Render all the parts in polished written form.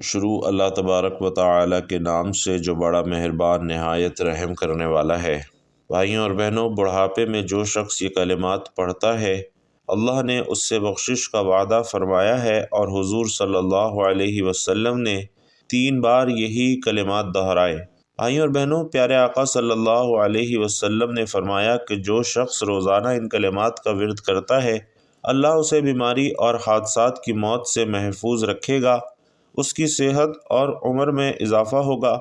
شروع اللہ تبارک و تعالی کے نام سے جو بڑا مہربان نہایت رحم کرنے والا ہے۔ بھائیوں اور بہنوں، بڑھاپے میں جو شخص یہ کلمات پڑھتا ہے اللہ نے اس سے بخشش کا وعدہ فرمایا ہے، اور حضور صلی اللہ علیہ وسلم نے 3 بار یہی کلمات دہرائے۔ بھائیوں اور بہنوں، پیارے آقا صلی اللہ علیہ وسلم نے فرمایا کہ جو شخص روزانہ ان کلمات کا ورد کرتا ہے اللہ اسے بیماری اور حادثات کی موت سے محفوظ رکھے گا، اس کی صحت اور عمر میں اضافہ ہوگا۔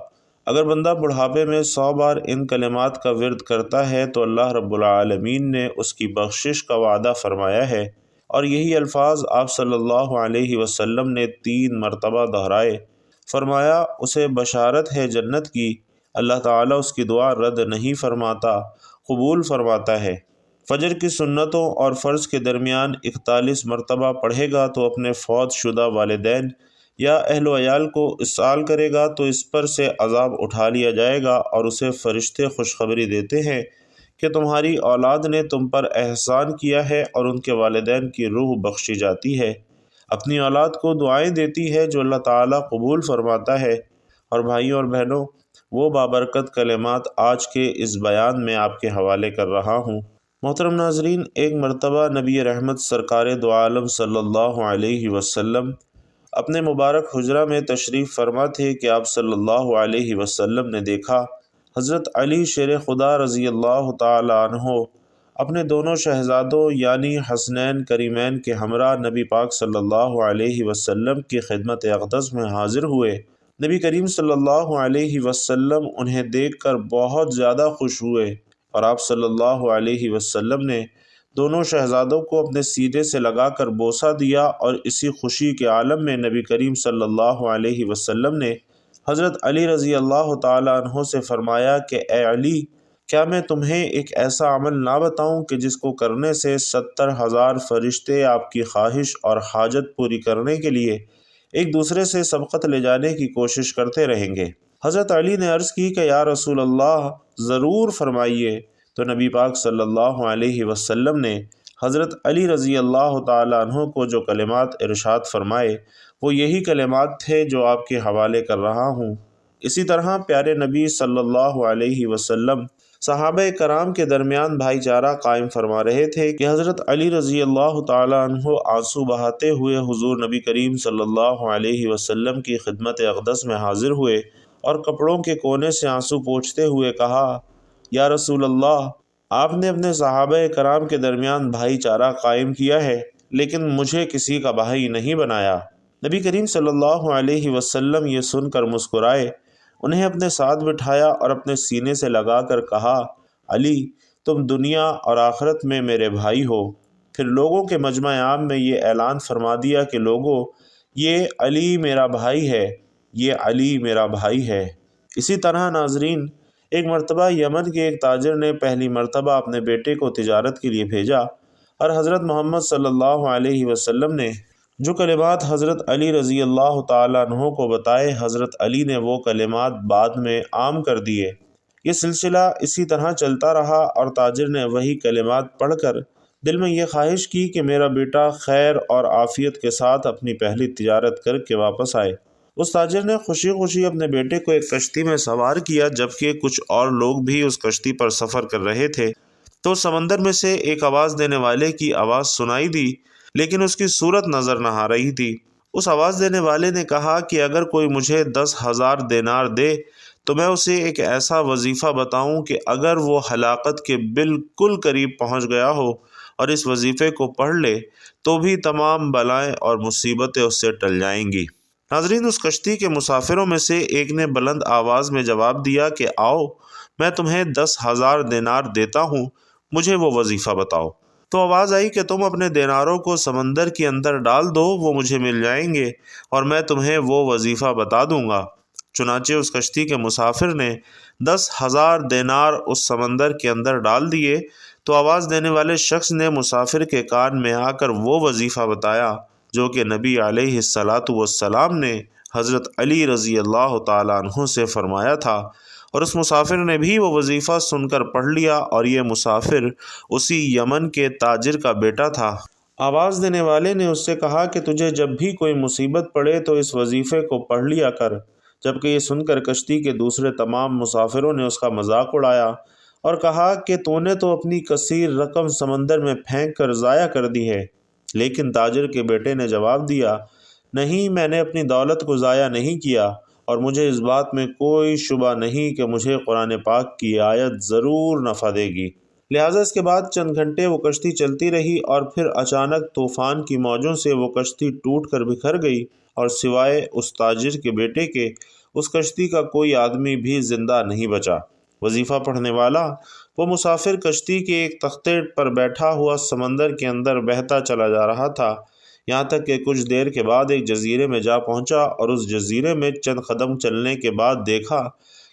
اگر بندہ بڑھاپے میں 100 بار ان کلمات کا ورد کرتا ہے تو اللہ رب العالمین نے اس کی بخشش کا وعدہ فرمایا ہے، اور یہی الفاظ آپ صلی اللہ علیہ وسلم نے 3 مرتبہ دہرائے۔ فرمایا اسے بشارت ہے جنت کی، اللہ تعالیٰ اس کی دعا رد نہیں فرماتا، قبول فرماتا ہے۔ فجر کی سنتوں اور فرض کے درمیان 41 مرتبہ پڑھے گا تو اپنے فوت شدہ والدین یا اہل و عیال کو اسال کرے گا تو اس پر سے عذاب اٹھا لیا جائے گا، اور اسے فرشتے خوشخبری دیتے ہیں کہ تمہاری اولاد نے تم پر احسان کیا ہے اور ان کے والدین کی روح بخشی جاتی ہے۔ اپنی اولاد کو دعائیں دیتی ہے جو اللہ تعالیٰ قبول فرماتا ہے۔ اور بھائیوں اور بہنوں، وہ بابرکت کلمات آج کے اس بیان میں آپ کے حوالے کر رہا ہوں۔ محترم ناظرین، ایک مرتبہ نبی رحمت سرکار دو عالم صلی اللہ علیہ وسلم اپنے مبارک حجرہ میں تشریف فرما تھے کہ آپ صلی اللہ علیہ وسلم نے دیکھا حضرت علی شیر خدا رضی اللہ تعالی عنہ اپنے دونوں شہزادوں یعنی حسنین کریمین کے ہمراہ نبی پاک صلی اللہ علیہ وسلم کی خدمت اقدس میں حاضر ہوئے۔ نبی کریم صلی اللہ علیہ وسلم انہیں دیکھ کر بہت زیادہ خوش ہوئے، اور آپ صلی اللہ علیہ وسلم نے دونوں شہزادوں کو اپنے سینے سے لگا کر بوسہ دیا، اور اسی خوشی کے عالم میں نبی کریم صلی اللہ علیہ وسلم نے حضرت علی رضی اللہ تعالی عنہ سے فرمایا کہ اے علی، کیا میں تمہیں ایک ایسا عمل نہ بتاؤں کہ جس کو کرنے سے 70,000 فرشتے آپ کی خواہش اور حاجت پوری کرنے کے لیے ایک دوسرے سے سبقت لے جانے کی کوشش کرتے رہیں گے؟ حضرت علی نے عرض کی کہ یا رسول اللہ، ضرور فرمائیے۔ تو نبی پاک صلی اللہ علیہ وسلم نے حضرت علی رضی اللہ تعالی عنہ کو جو کلمات ارشاد فرمائے وہ یہی کلمات تھے جو آپ کے حوالے کر رہا ہوں۔ اسی طرح پیارے نبی صلی اللہ علیہ وسلم صحابہ کرام کے درمیان بھائی چارہ قائم فرما رہے تھے کہ حضرت علی رضی اللہ تعالی عنہ آنسو بہاتے ہوئے حضور نبی کریم صلی اللہ علیہ وسلم کی خدمت اقدس میں حاضر ہوئے، اور کپڑوں کے کونے سے آنسو پوچھتے ہوئے کہا، یا رسول اللہ، آپ نے اپنے صحابہ کرام کے درمیان بھائی چارہ قائم کیا ہے لیکن مجھے کسی کا بھائی نہیں بنایا۔ نبی کریم صلی اللہ علیہ وسلم یہ سن کر مسکرائے، انہیں اپنے ساتھ بٹھایا اور اپنے سینے سے لگا کر کہا، علی، تم دنیا اور آخرت میں میرے بھائی ہو۔ پھر لوگوں کے مجمع عام میں یہ اعلان فرما دیا کہ لوگوں، یہ علی میرا بھائی ہے، یہ علی میرا بھائی ہے۔ اسی طرح ناظرین، ایک مرتبہ یمن کے ایک تاجر نے پہلی مرتبہ اپنے بیٹے کو تجارت کے لیے بھیجا، اور حضرت محمد صلی اللہ علیہ وسلم نے جو کلمات حضرت علی رضی اللہ تعالی عنہ کو بتائے، حضرت علی نے وہ کلمات بعد میں عام کر دیے۔ یہ سلسلہ اسی طرح چلتا رہا، اور تاجر نے وہی کلمات پڑھ کر دل میں یہ خواہش کی کہ میرا بیٹا خیر اور عافیت کے ساتھ اپنی پہلی تجارت کر کے واپس آئے۔ اس تاجر نے خوشی خوشی اپنے بیٹے کو ایک کشتی میں سوار کیا، جبکہ کچھ اور لوگ بھی اس کشتی پر سفر کر رہے تھے۔ تو سمندر میں سے ایک آواز دینے والے کی آواز سنائی دی، لیکن اس کی صورت نظر نہ آ رہی تھی۔ اس آواز دینے والے نے کہا کہ اگر کوئی مجھے 10,000 دینار دے تو میں اسے ایک ایسا وظیفہ بتاؤں کہ اگر وہ ہلاکت کے بالکل قریب پہنچ گیا ہو اور اس وظیفے کو پڑھ لے تو بھی تمام بلائیں اور مصیبتیں اس سے ٹل جائیں گی۔ ناظرین، اس کشتی کے مسافروں میں سے ایک نے بلند آواز میں جواب دیا کہ آؤ، میں تمہیں 10,000 دینار دیتا ہوں، مجھے وہ وظیفہ بتاؤ۔ تو آواز آئی کہ تم اپنے دیناروں کو سمندر کے اندر ڈال دو، وہ مجھے مل جائیں گے اور میں تمہیں وہ وظیفہ بتا دوں گا۔ چنانچہ اس کشتی کے مسافر نے 10,000 دینار اس سمندر کے اندر ڈال دیے۔ تو آواز دینے والے شخص نے مسافر کے کان میں آ کر وہ وظیفہ بتایا جو کہ نبی علیہ السلام نے حضرت علی رضی اللہ تعالیٰ عنہ سے فرمایا تھا، اور اس مسافر نے بھی وہ وظیفہ سن کر پڑھ لیا، اور یہ مسافر اسی یمن کے تاجر کا بیٹا تھا۔ آواز دینے والے نے اس سے کہا کہ تجھے جب بھی کوئی مصیبت پڑے تو اس وظیفے کو پڑھ لیا کر۔ جبکہ یہ سن کر کشتی کے دوسرے تمام مسافروں نے اس کا مذاق اڑایا اور کہا کہ تو نے تو اپنی کثیر رقم سمندر میں پھینک کر ضائع کر دی ہے۔ لیکن تاجر کے بیٹے نے جواب دیا، نہیں، میں نے اپنی دولت کو ضائع نہیں کیا، اور مجھے اس بات میں کوئی شبہ نہیں کہ مجھے قرآن پاک کی آیت ضرور نفع دے گی۔ لہٰذا اس کے بعد چند گھنٹے وہ کشتی چلتی رہی اور پھر اچانک طوفان کی موجوں سے وہ کشتی ٹوٹ کر بکھر گئی اور سوائے اس تاجر کے بیٹے کے اس کشتی کا کوئی آدمی بھی زندہ نہیں بچا۔ وظیفہ پڑھنے والا وہ مسافر کشتی کے ایک تختے پر بیٹھا ہوا سمندر کے اندر بہتا چلا جا رہا تھا، یہاں تک کہ کچھ دیر کے بعد ایک جزیرے میں جا پہنچا اور اس جزیرے میں چند قدم چلنے کے بعد دیکھا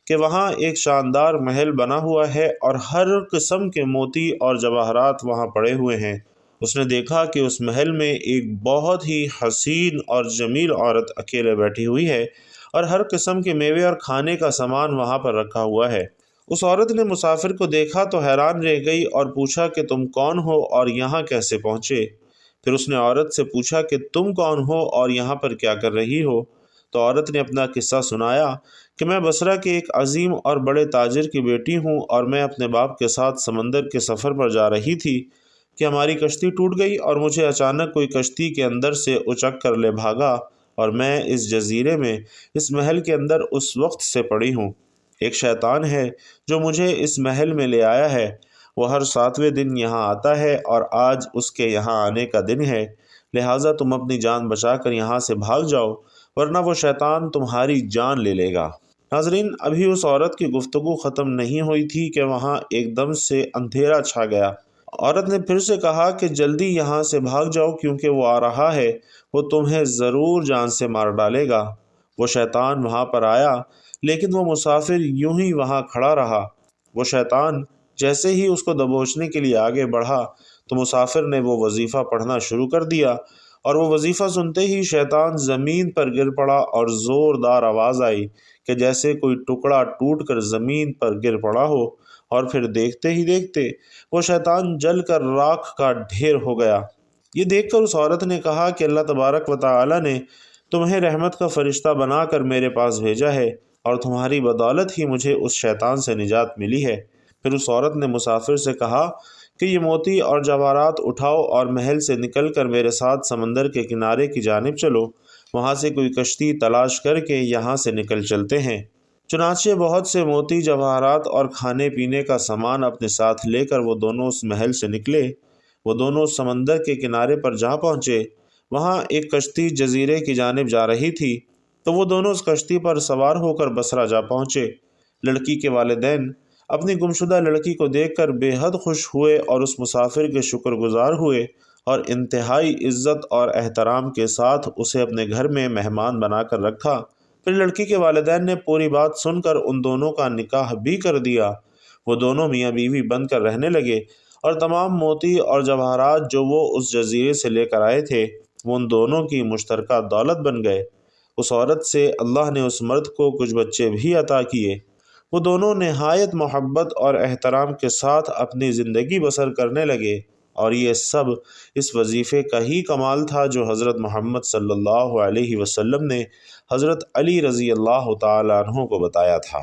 کہ وہاں ایک شاندار محل بنا ہوا ہے اور ہر قسم کے موتی اور جواہرات وہاں پڑے ہوئے ہیں۔ اس نے دیکھا کہ اس محل میں ایک بہت ہی حسین اور جمیل عورت اکیلے بیٹھی ہوئی ہے اور ہر قسم کے میوے اور کھانے کا سامان وہاں پر رکھا ہوا ہے۔ اس عورت نے مسافر کو دیکھا تو حیران رہ گئی اور پوچھا کہ تم کون ہو اور یہاں کیسے پہنچے؟ پھر اس نے عورت سے پوچھا کہ تم کون ہو اور یہاں پر کیا کر رہی ہو؟ تو عورت نے اپنا قصہ سنایا کہ میں بصرہ کے ایک عظیم اور بڑے تاجر کی بیٹی ہوں اور میں اپنے باپ کے ساتھ سمندر کے سفر پر جا رہی تھی کہ ہماری کشتی ٹوٹ گئی اور مجھے اچانک کوئی کشتی کے اندر سے اچک کر لے بھاگا اور میں اس جزیرے میں اس محل کے اندر اس وقت سے پڑی ہوں۔ ایک شیطان ہے جو مجھے اس محل میں لے آیا ہے، وہ ہر 7ویں دن یہاں آتا ہے اور آج اس کے یہاں آنے کا دن ہے، لہٰذا تم اپنی جان بچا کر یہاں سے بھاگ جاؤ ورنہ وہ شیطان تمہاری جان لے لے گا۔ ناظرین، ابھی اس عورت کی گفتگو ختم نہیں ہوئی تھی کہ وہاں ایک دم سے اندھیرا چھا گیا۔ عورت نے پھر سے کہا کہ جلدی یہاں سے بھاگ جاؤ کیونکہ وہ آ رہا ہے، وہ تمہیں ضرور جان سے مار ڈالے گا۔ وہ شیطان وہاں پر آیا لیکن وہ مسافر یوں ہی وہاں کھڑا رہا۔ وہ شیطان جیسے ہی اس کو دبوچنے کے لیے آگے بڑھا تو مسافر نے وہ وظیفہ پڑھنا شروع کر دیا اور وہ وظیفہ سنتے ہی شیطان زمین پر گر پڑا اور زوردار آواز آئی کہ جیسے کوئی ٹکڑا ٹوٹ کر زمین پر گر پڑا ہو، اور پھر دیکھتے ہی دیکھتے وہ شیطان جل کر راکھ کا ڈھیر ہو گیا۔ یہ دیکھ کر اس عورت نے کہا کہ اللہ تبارک و تعالی نے تمہیں رحمت کا فرشتہ بنا کر میرے پاس بھیجا ہے اور تمہاری بدولت ہی مجھے اس شیطان سے نجات ملی ہے۔ پھر اس عورت نے مسافر سے کہا کہ یہ موتی اور جواہرات اٹھاؤ اور محل سے نکل کر میرے ساتھ سمندر کے کنارے کی جانب چلو، وہاں سے کوئی کشتی تلاش کر کے یہاں سے نکل چلتے ہیں۔ چنانچہ بہت سے موتی، جواہرات اور کھانے پینے کا سامان اپنے ساتھ لے کر وہ دونوں اس محل سے نکلے۔ وہ دونوں سمندر کے کنارے پر جا پہنچے، وہاں ایک کشتی جزیرے کی جانب جا رہی تھی تو وہ دونوں اس کشتی پر سوار ہو کر بصرہ جا پہنچے۔ لڑکی کے والدین اپنی گمشدہ لڑکی کو دیکھ کر بے حد خوش ہوئے اور اس مسافر کے شکر گزار ہوئے اور انتہائی عزت اور احترام کے ساتھ اسے اپنے گھر میں مہمان بنا کر رکھا۔ پھر لڑکی کے والدین نے پوری بات سن کر ان دونوں کا نکاح بھی کر دیا۔ وہ دونوں میاں بیوی بن کر رہنے لگے اور تمام موتی اور جواہرات جو وہ اس جزیرے سے لے کر آئے تھے وہ ان دونوں کی مشترکہ دولت بن گئے۔ اس عورت سے اللہ نے اس مرد کو کچھ بچے بھی عطا کیے۔ وہ دونوں نہایت محبت اور احترام کے ساتھ اپنی زندگی بسر کرنے لگے، اور یہ سب اس وظیفے کا ہی کمال تھا جو حضرت محمد صلی اللہ علیہ وسلم نے حضرت علی رضی اللہ تعالیٰ عنہ کو بتایا تھا۔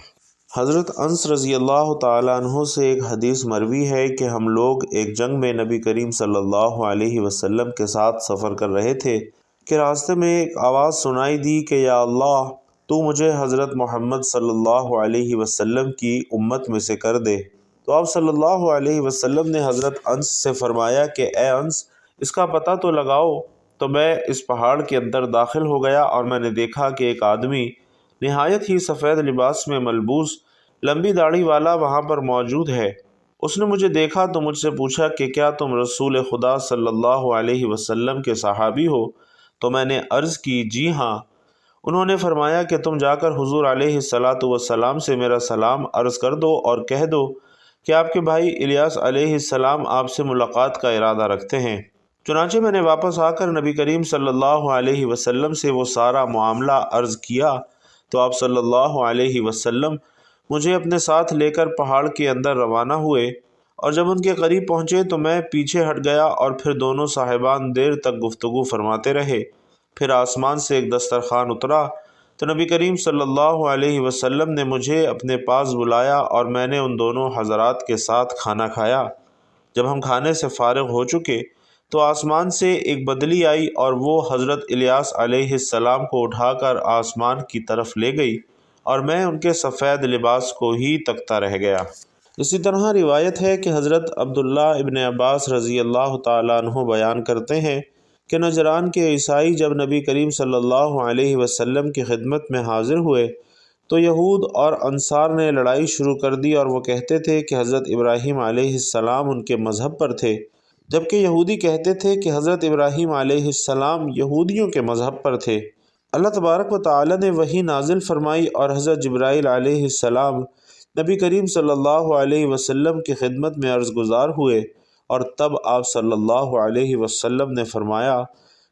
حضرت انس رضی اللہ تعالیٰ عنہ سے ایک حدیث مروی ہے کہ ہم لوگ ایک جنگ میں نبی کریم صلی اللہ علیہ وسلم کے ساتھ سفر کر رہے تھے کہ راستے میں ایک آواز سنائی دی کہ یا اللہ، تو مجھے حضرت محمد صلی اللہ علیہ وسلم کی امت میں سے کر دے۔ تو آپ صلی اللہ علیہ وسلم نے حضرت انس سے فرمایا کہ اے انس، اس کا پتہ تو لگاؤ۔ تو میں اس پہاڑ کے اندر داخل ہو گیا اور میں نے دیکھا کہ ایک آدمی نہایت ہی سفید لباس میں ملبوس، لمبی داڑھی والا وہاں پر موجود ہے۔ اس نے مجھے دیکھا تو مجھ سے پوچھا کہ کیا تم رسول خدا صلی اللہ علیہ وسلم کے صحابی ہو؟ تو میں نے عرض کی جی ہاں۔ انہوں نے فرمایا کہ تم جا کر حضور علیہ السلام سے میرا سلام عرض کر دو اور کہہ دو کہ آپ کے بھائی الیاس علیہ السلام آپ سے ملاقات کا ارادہ رکھتے ہیں۔ چنانچہ میں نے واپس آ کر نبی کریم صلی اللہ علیہ وسلم سے وہ سارا معاملہ عرض کیا تو آپ صلی اللہ علیہ وسلم مجھے اپنے ساتھ لے کر پہاڑ کے اندر روانہ ہوئے اور جب ان کے قریب پہنچے تو میں پیچھے ہٹ گیا اور پھر دونوں صاحبان دیر تک گفتگو فرماتے رہے۔ پھر آسمان سے ایک دسترخوان اترا تو نبی کریم صلی اللہ علیہ وسلم نے مجھے اپنے پاس بلایا اور میں نے ان دونوں حضرات کے ساتھ کھانا کھایا۔ جب ہم کھانے سے فارغ ہو چکے تو آسمان سے ایک بدلی آئی اور وہ حضرت الیاس علیہ السلام کو اٹھا کر آسمان کی طرف لے گئی اور میں ان کے سفید لباس کو ہی تکتا رہ گیا۔ اسی طرح روایت ہے کہ حضرت عبداللہ ابن عباس رضی اللہ تعالیٰ عنہ بیان کرتے ہیں کہ نجران کے عیسائی جب نبی کریم صلی اللہ علیہ وسلم کی خدمت میں حاضر ہوئے تو یہود اور انصار نے لڑائی شروع کر دی اور وہ کہتے تھے کہ حضرت ابراہیم علیہ السلام ان کے مذہب پر تھے، جبکہ یہودی کہتے تھے کہ حضرت ابراہیم علیہ السلام یہودیوں کے مذہب پر تھے۔ اللہ تبارک و تعالی نے وحی نازل فرمائی اور حضرت جبرائیل علیہ السلام نبی کریم صلی اللہ علیہ وسلم کی خدمت میں عرض گزار ہوئے اور تب آپ صلی اللہ علیہ وسلم نے فرمایا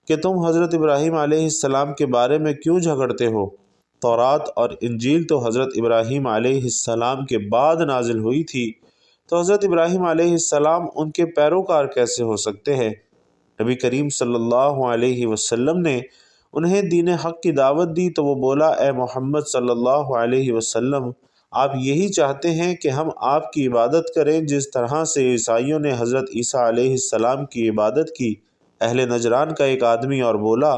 کہ تم حضرت ابراہیم علیہ السلام کے بارے میں کیوں جھگڑتے ہو؟ تورات اور انجیل تو حضرت ابراہیم علیہ السلام کے بعد نازل ہوئی تھی، تو حضرت ابراہیم علیہ السلام ان کے پیروکار کیسے ہو سکتے ہیں؟ نبی کریم صلی اللہ علیہ وسلم نے انہیں دین حق کی دعوت دی تو وہ بولا، اے محمد صلی اللہ علیہ وسلم، آپ یہی چاہتے ہیں کہ ہم آپ کی عبادت کریں جس طرح سے عیسائیوں نے حضرت عیسیٰ علیہ السلام کی عبادت کی؟ اہل نجران کا ایک آدمی اور بولا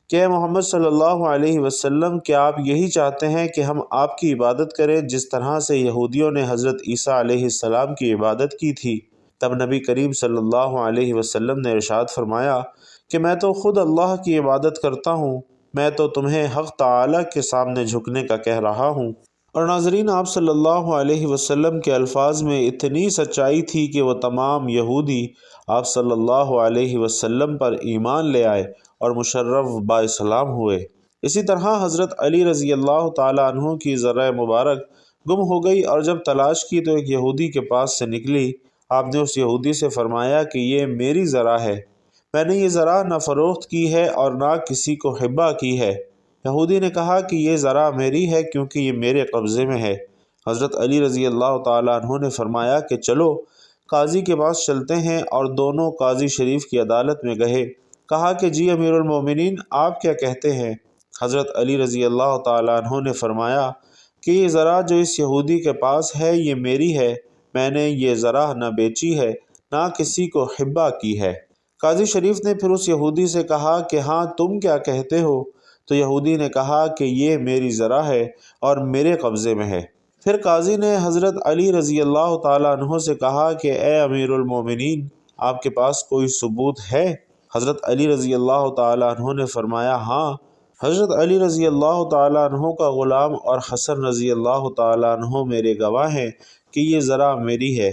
کہ اے محمد صلی اللہ علیہ وسلم، کیا آپ یہی چاہتے ہیں کہ ہم آپ کی عبادت کریں جس طرح سے یہودیوں نے حضرت عیسیٰ علیہ السلام کی عبادت کی تھی؟ تب نبی کریم صلی اللہ علیہ وسلم نے ارشاد فرمایا کہ میں تو خود اللہ کی عبادت کرتا ہوں، میں تو تمہیں حق تعالی کے سامنے جھکنے کا کہہ رہا ہوں۔ اور ناظرین، آپ صلی اللہ علیہ وسلم کے الفاظ میں اتنی سچائی تھی کہ وہ تمام یہودی آپ صلی اللہ علیہ وسلم پر ایمان لے آئے اور مشرف با اسلام ہوئے۔ اسی طرح حضرت علی رضی اللہ تعالیٰ عنہ کی ذرہ مبارک گم ہو گئی اور جب تلاش کی تو ایک یہودی کے پاس سے نکلی۔ آپ نے اس یہودی سے فرمایا کہ یہ میری ذرہ ہے، میں نے یہ ذرہ نہ فروخت کی ہے اور نہ کسی کو ہبہ کی ہے۔ یہودی نے کہا کہ یہ ذرہ میری ہے کیونکہ یہ میرے قبضے میں ہے۔ حضرت علی رضی اللہ تعالیٰ عنہ نے فرمایا کہ چلو قاضی کے پاس چلتے ہیں، اور دونوں قاضی شریف کی عدالت میں گئے۔ کہا کہ جی امیر المومنین، آپ کیا کہتے ہیں؟ حضرت علی رضی اللہ تعالیٰ عنہ نے فرمایا کہ یہ ذرہ جو اس یہودی کے پاس ہے یہ میری ہے، میں نے یہ ذرہ نہ بیچی ہے نہ کسی کو ہبہ کی ہے۔ قاضی شریف نے پھر اس یہودی سے کہا کہ ہاں تم کیا کہتے ہو؟ تو یہودی نے کہا کہ یہ میری ذرہ ہے اور میرے قبضے میں ہے۔ پھر قاضی نے حضرت علی رضی اللہ تعالیٰ عنہ سے کہا کہ اے امیر المومنین، آپ کے پاس کوئی ثبوت ہے؟ حضرت علی رضی اللہ تعالیٰ عنہ نے فرمایا ہاں۔ حضرت علی رضی اللہ تعالیٰ عنہ کا غلام اور حسن رضی اللہ تعالیٰ عنہ میرے گواہ ہیں کہ یہ ذرہ میری ہے۔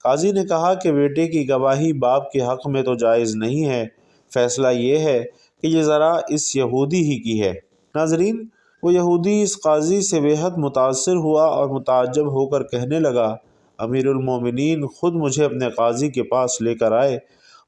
قاضی نے کہا کہ بیٹے کی گواہی باپ کے حق میں تو جائز نہیں ہے، فیصلہ یہ ہے کہ یہ ذرہ اس یہودی ہی کی ہے۔ ناظرین، وہ یہودی اس قاضی سے بے حد متاثر ہوا اور متعجب ہو کر کہنے لگا، امیر المومنین خود مجھے اپنے قاضی کے پاس لے کر آئے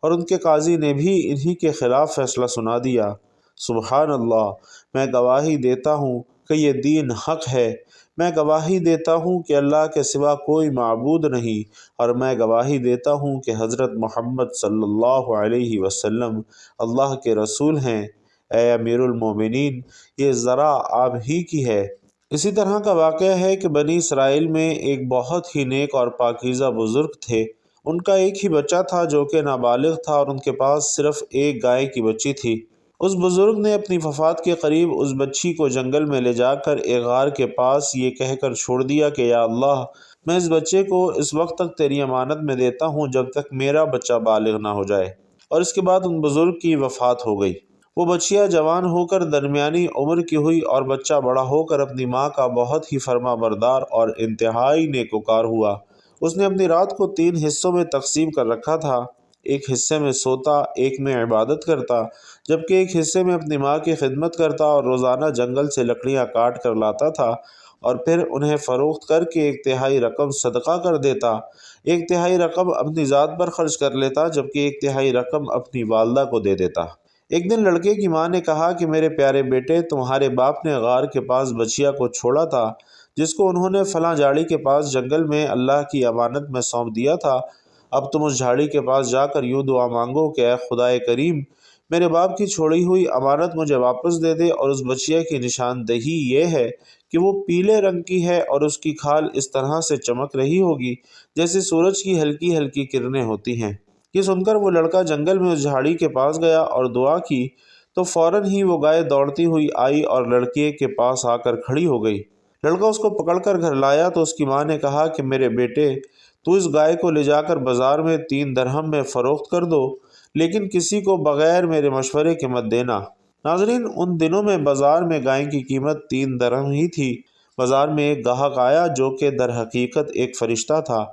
اور ان کے قاضی نے بھی انہی کے خلاف فیصلہ سنا دیا۔ سبحان اللہ، میں گواہی دیتا ہوں کہ یہ دین حق ہے، میں گواہی دیتا ہوں کہ اللہ کے سوا کوئی معبود نہیں، اور میں گواہی دیتا ہوں کہ حضرت محمد صلی اللہ علیہ وسلم اللہ کے رسول ہیں۔ اے امیر المومنین، یہ ذرہ آپ ہی کی ہے۔ اسی طرح کا واقعہ ہے کہ بنی اسرائیل میں ایک بہت ہی نیک اور پاکیزہ بزرگ تھے۔ ان کا ایک ہی بچہ تھا جو کہ نابالغ تھا اور ان کے پاس صرف ایک گائے کی بچی تھی۔ اس بزرگ نے اپنی وفات کے قریب اس بچی کو جنگل میں لے جا کر ایک غار کے پاس یہ کہہ کر چھوڑ دیا کہ یا اللہ، میں اس بچے کو اس وقت تک تیری امانت میں دیتا ہوں جب تک میرا بچہ بالغ نہ ہو جائے۔ اور اس کے بعد ان بزرگ کی وفات ہو گئی۔ وہ بچیا جوان ہو کر درمیانی عمر کی ہوئی اور بچہ بڑا ہو کر اپنی ماں کا بہت ہی فرما بردار اور انتہائی نیکوکار ہوا۔ اس نے اپنی رات کو 3 حصوں میں تقسیم کر رکھا تھا، ایک حصے میں سوتا، ایک میں عبادت کرتا، جبکہ ایک حصے میں اپنی ماں کی خدمت کرتا اور روزانہ جنگل سے لکڑیاں کاٹ کر لاتا تھا اور پھر انہیں فروخت کر کے 1/3 رقم صدقہ کر دیتا، 1/3 رقم اپنی ذات پر خرچ کر لیتا، جبکہ 1/3 رقم اپنی والدہ کو دے دیتا۔ ایک دن لڑکے کی ماں نے کہا کہ میرے پیارے بیٹے، تمہارے باپ نے غار کے پاس بچیا کو چھوڑا تھا جس کو انہوں نے فلاں جھاڑی کے پاس جنگل میں اللہ کی امانت میں سونپ دیا تھا، اب تم اس جھاڑی کے پاس جا کر یوں دعا مانگو کہ اے خدائے کریم، میرے باپ کی چھوڑی ہوئی امانت مجھے واپس دے دے، اور اس بچیا کی نشاندہی یہ ہے کہ وہ پیلے رنگ کی ہے اور اس کی کھال اس طرح سے چمک رہی ہوگی جیسے سورج کی ہلکی ہلکی کرنیں ہوتی ہیں۔ یہ سن کر وہ لڑکا جنگل میں اس جھاڑی کے پاس گیا اور دعا کی تو فوراً ہی وہ گائے دوڑتی ہوئی آئی اور لڑکے کے پاس آ کر کھڑی ہو گئی۔ لڑکا اس کو پکڑ کر گھر لایا تو اس کی ماں نے کہا کہ میرے بیٹے، تو اس گائے کو لے جا کر بازار میں 3 درہم میں فروخت کر دو، لیکن کسی کو بغیر میرے مشورے کے مت دینا۔ ناظرین، ان دنوں میں بازار میں گائے کی قیمت 3 درہم ہی تھی۔ بازار میں ایک گاہک آیا جو کہ در حقیقت ایک فرشتہ تھا۔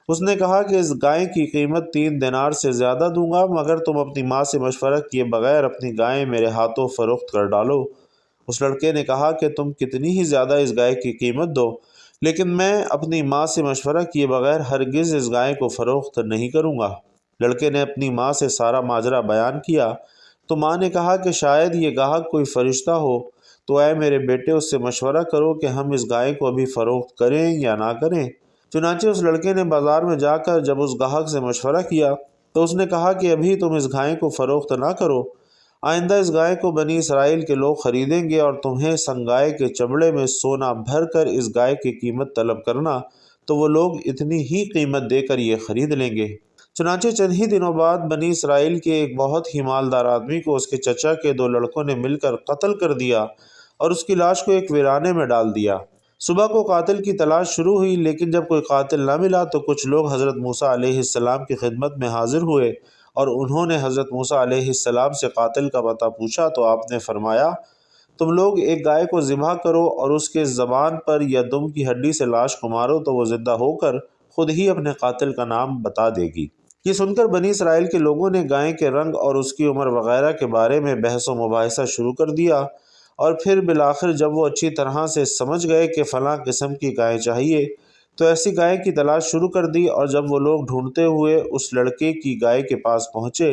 اس نے کہا کہ اس گائے کی قیمت 3 دینار سے زیادہ دوں گا مگر تم اپنی ماں سے مشورہ کیے بغیر اپنی گائے میرے ہاتھوں فروخت کر ڈالو۔ اس لڑکے نے کہا کہ تم کتنی ہی زیادہ اس گائے کی قیمت دو، لیکن میں اپنی ماں سے مشورہ کیے بغیر ہرگز اس گائے کو فروخت نہیں کروں گا۔ لڑکے نے اپنی ماں سے سارا ماجرا بیان کیا تو ماں نے کہا کہ شاید یہ گاہک کوئی فرشتہ ہو، تو اے میرے بیٹے اس سے مشورہ کرو کہ ہم اس گائے کو ابھی فروخت کریں یا نہ کریں۔ چنانچہ اس لڑکے نے بازار میں جا کر جب اس گاہک سے مشورہ کیا تو اس نے کہا کہ ابھی تم اس گائے کو فروخت نہ کرو، آئندہ اس گائے کو بنی اسرائیل کے لوگ خریدیں گے اور تمہیں سنگائے کے چمڑے میں سونا بھر کر اس گائے کی قیمت طلب کرنا، تو وہ لوگ اتنی ہی قیمت دے کر یہ خرید لیں گے۔ چنانچہ چند ہی دنوں بعد بنی اسرائیل کے ایک بہت ہی مالدار آدمی کو اس کے چچا کے 2 لڑکوں نے مل کر قتل کر دیا اور اس کی لاش کو ایک ویرانے میں ڈال دیا۔ صبح کو قاتل کی تلاش شروع ہوئی، لیکن جب کوئی قاتل نہ ملا تو کچھ لوگ حضرت موسیٰ علیہ السلام کی خدمت میں حاضر ہوئے اور انہوں نے حضرت موسیٰ علیہ السلام سے قاتل کا پتہ پوچھا تو آپ نے فرمایا، تم لوگ ایک گائے کو ذبح کرو اور اس کے زبان پر یا دم کی ہڈی سے لاش کو مارو تو وہ زندہ ہو کر خود ہی اپنے قاتل کا نام بتا دے گی۔ یہ سن کر بنی اسرائیل کے لوگوں نے گائے کے رنگ اور اس کی عمر وغیرہ کے بارے میں بحث و مباحثہ شروع کر دیا، اور پھر بالآخر جب وہ اچھی طرح سے سمجھ گئے کہ فلاں قسم کی گائے چاہیے تو ایسی گائے کی تلاش شروع کر دی، اور جب وہ لوگ ڈھونڈتے ہوئے اس لڑکے کی گائے کے پاس پہنچے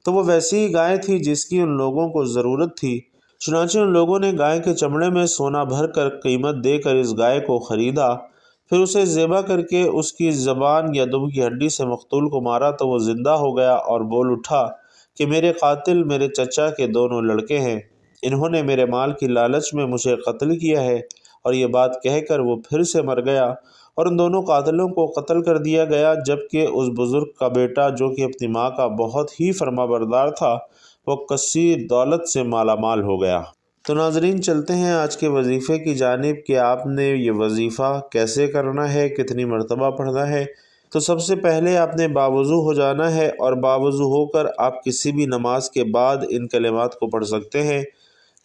تو وہ ویسی ہی گائے تھی جس کی ان لوگوں کو ضرورت تھی۔ چنانچہ ان لوگوں نے گائے کے چمڑے میں سونا بھر کر قیمت دے کر اس گائے کو خریدا، پھر اسے ذبح کر کے اس کی زبان یا دم کی ہڈی سے مقتول کو مارا تو وہ زندہ ہو گیا اور بول اٹھا کہ میرے قاتل میرے چچا کے دونوں لڑکے ہیں، انہوں نے میرے مال کی لالچ میں مجھے قتل کیا ہے۔ اور یہ بات کہہ کر وہ پھر سے مر گیا اور ان دونوں قاتلوں کو قتل کر دیا گیا، جبکہ اس بزرگ کا بیٹا جو کہ اپنی ماں کا بہت ہی فرما بردار تھا وہ کثیر دولت سے مالا مال ہو گیا۔ تو ناظرین، چلتے ہیں آج کے وظیفے کی جانب کہ آپ نے یہ وظیفہ کیسے کرنا ہے، کتنی مرتبہ پڑھنا ہے۔ تو سب سے پہلے آپ نے باوضو ہو جانا ہے، اور باوضو ہو کر آپ کسی بھی نماز کے بعد ان کلمات کو پڑھ سکتے ہیں،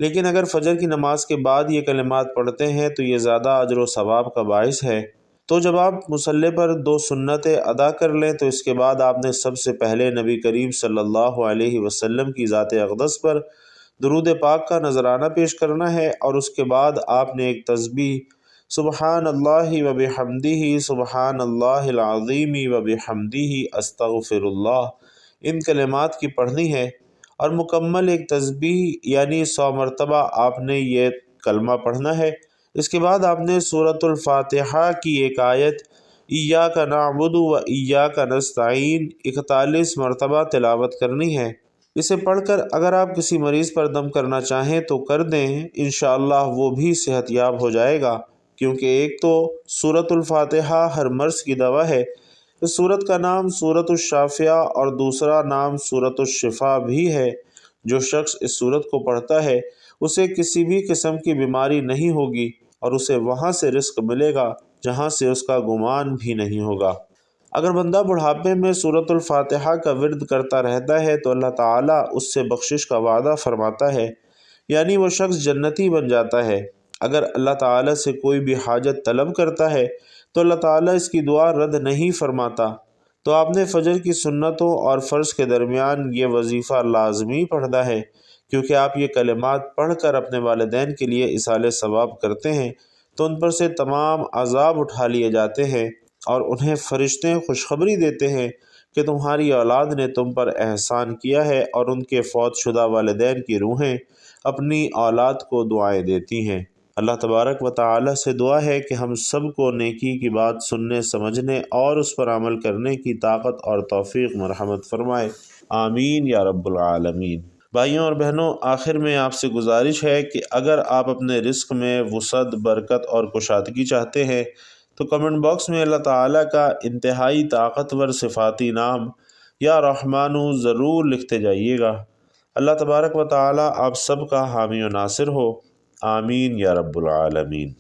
لیکن اگر فجر کی نماز کے بعد یہ کلمات پڑھتے ہیں تو یہ زیادہ اجر و ثواب کا باعث ہے۔ تو جب آپ مصلی پر 2 سنتیں ادا کر لیں تو اس کے بعد آپ نے سب سے پہلے نبی کریم صلی اللہ علیہ وسلم کی ذات اقدس پر درود پاک کا نذرانہ پیش کرنا ہے، اور اس کے بعد آپ نے ایک تسبیح سبحان اللہ و بحمدہ سبحان اللہ العظیم و بحمدہ استغفر اللہ ان کلمات کی پڑھنی ہے، اور مکمل ایک تسبیح یعنی 100 مرتبہ آپ نے یہ کلمہ پڑھنا ہے۔ اس کے بعد آپ نے سورۃ الفاتحہ کی ایک آیت ایاک نعبد و ایاک نستعین 41 مرتبہ تلاوت کرنی ہے۔ اسے پڑھ کر اگر آپ کسی مریض پر دم کرنا چاہیں تو کر دیں، انشاءاللہ وہ بھی صحت یاب ہو جائے گا، کیونکہ ایک تو سورۃ الفاتحہ ہر مرض کی دوا ہے، اس سورت کا نام سورۃ الشافیہ اور دوسرا نام سورۃ الشفاء بھی ہے۔ جو شخص اس سورت کو پڑھتا ہے اسے کسی بھی قسم کی بیماری نہیں ہوگی، اور اسے وہاں سے رزق ملے گا جہاں سے اس کا گمان بھی نہیں ہوگا۔ اگر بندہ بڑھاپے میں سورۃ الفاتحہ کا ورد کرتا رہتا ہے تو اللہ تعالیٰ اس سے بخشش کا وعدہ فرماتا ہے، یعنی وہ شخص جنتی بن جاتا ہے۔ اگر اللہ تعالیٰ سے کوئی بھی حاجت طلب کرتا ہے تو اللہ تعالیٰ اس کی دعا رد نہیں فرماتا۔ تو آپ نے فجر کی سنتوں اور فرض کے درمیان یہ وظیفہ لازمی پڑھنا ہے، کیونکہ آپ یہ کلمات پڑھ کر اپنے والدین کے لیے ایصال ثواب کرتے ہیں تو ان پر سے تمام عذاب اٹھا لیے جاتے ہیں، اور انہیں فرشتے خوشخبری دیتے ہیں کہ تمہاری اولاد نے تم پر احسان کیا ہے، اور ان کے فوت شدہ والدین کی روحیں اپنی اولاد کو دعائیں دیتی ہیں۔ اللہ تبارک و تعالی سے دعا ہے کہ ہم سب کو نیکی کی بات سننے، سمجھنے اور اس پر عمل کرنے کی طاقت اور توفیق مرحمت فرمائے، آمین یا رب العالمین۔ بھائیوں اور بہنوں، آخر میں آپ سے گزارش ہے کہ اگر آپ اپنے رزق میں وسعت، برکت اور کشادگی چاہتے ہیں تو کمنٹ باکس میں اللہ تعالیٰ کا انتہائی طاقتور صفاتی نام یا رحمانو ضرور لکھتے جائیے گا۔ اللہ تبارک و تعالیٰ آپ سب کا حامی و ناصر ہو، آمین یا رب العالمین۔